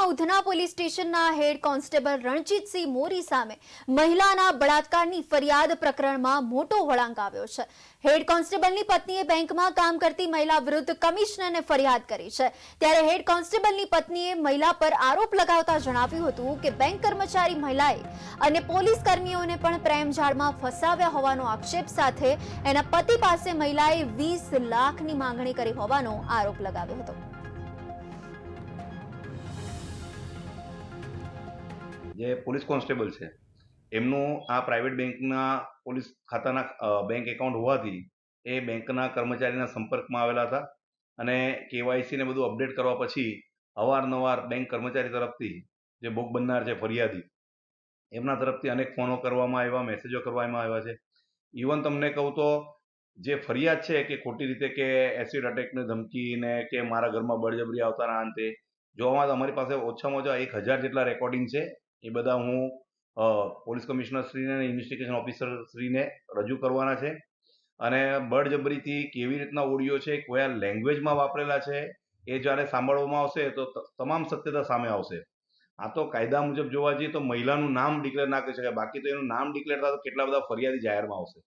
સુરતના ઉધના પોલીસ સ્ટેશનના head constable Ranjitsinh મોરી સામે મહિલાના બળાત્કારની ફરિયાદ પ્રકરણમાં મોટો વળાંક આવ્યો છે। હેડ કોન્સ્ટેબલની પત્નીએ બેંકમાં કામ કરતી મહિલા વિરુદ્ધ કમિશનરને ફરિયાદ કરી છે। ત્યારે હેડ કોન્સ્ટેબલની પત્નીએ મહિલા પર આરોપ લગાવતા જણાવ્યું હતું કે બેંક કર્મચારી મહિલાએ અને પોલીસ કર્મીઓને પણ પ્રેમ જાળમાં ફસાવ્યા હોવાનો આક્ષેપ સાથે એના પતિ પાસે મહિલાએ 20 લાખની માંગણી કરી હોવાનો આરોપ લગાવ્યો હતો। જે પોલીસ કોન્સ્ટેબલ છે એમનું આ પ્રાઇવેટ બેંકના પોલીસ ખાતાના બેંક એકાઉન્ટ હોવાથી એ બેંકના કર્મચારીના સંપર્કમાં આવેલા હતા અને કેવાયસી ને બધું અપડેટ કરવા પછી અવારનવાર બેંક કર્મચારી તરફથી જે ભોગ બનનાર છે ફરિયાદી એમના તરફથી અનેક ફોનો કરવામાં આવ્યા, મેસેજો કરવામાં આવ્યા છે। ઇવન તમને કહું તો જે ફરિયાદ છે કે ખોટી રીતે કે એસિડ અટેકની ધમકી ને કે મારા ઘરમાં બળજબરી આવતાના અંતે જોવામાં તો અમારી પાસે ઓછામાં ઓછા 1000 જેટલા રેકોર્ડિંગ છે। એ બધા હું પોલીસ કમિશનર શ્રીને અને ઇન્વેસ્ટિગેશન ઓફિસર શ્રીને રજૂ કરવાના છે અને બળજબરીથી કેવી રીતના ઓડિયો છે, કયા લેંગ્વેજમાં વાપરેલા છે એ જ્યારે સાંભળવામાં આવશે તો તમામ સત્યતા સામે આવશે। આ તો કાયદા મુજબ જોવા જઈએ તો મહિલાનું નામ ડિક્લેર ના કરી શકાય, બાકી તો એનું નામ ડિક્લેર થાય તો કેટલા બધા ફરિયાદી જાહેરમાં આવશે।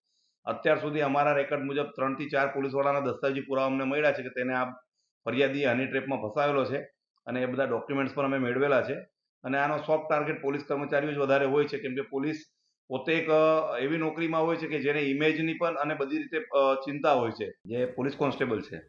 અત્યાર સુધી અમારા રેકોર્ડ મુજબ 3 થી 4 પોલીસવાળાના દસ્તાવેજી પુરાવા અમને મળ્યા છે કે તેને આ ફરિયાદી હની ટ્રેપમાં ફસાવેલો છે અને એ બધા ડોક્યુમેન્ટ્સ પણ અમે મેળવેલા છે અને આનો સોફ્ટ ટાર્ગેટ પોલીસ કર્મચારીઓ જ વધારે હોય છે, કેમ કે પોલીસ પોતે એક એવી નોકરીમાં હોય છે કે જેને ઇમેજની પણ અને બધી રીતે ચિંતા હોય છે। જે પોલીસ કોન્સ્ટેબલ છે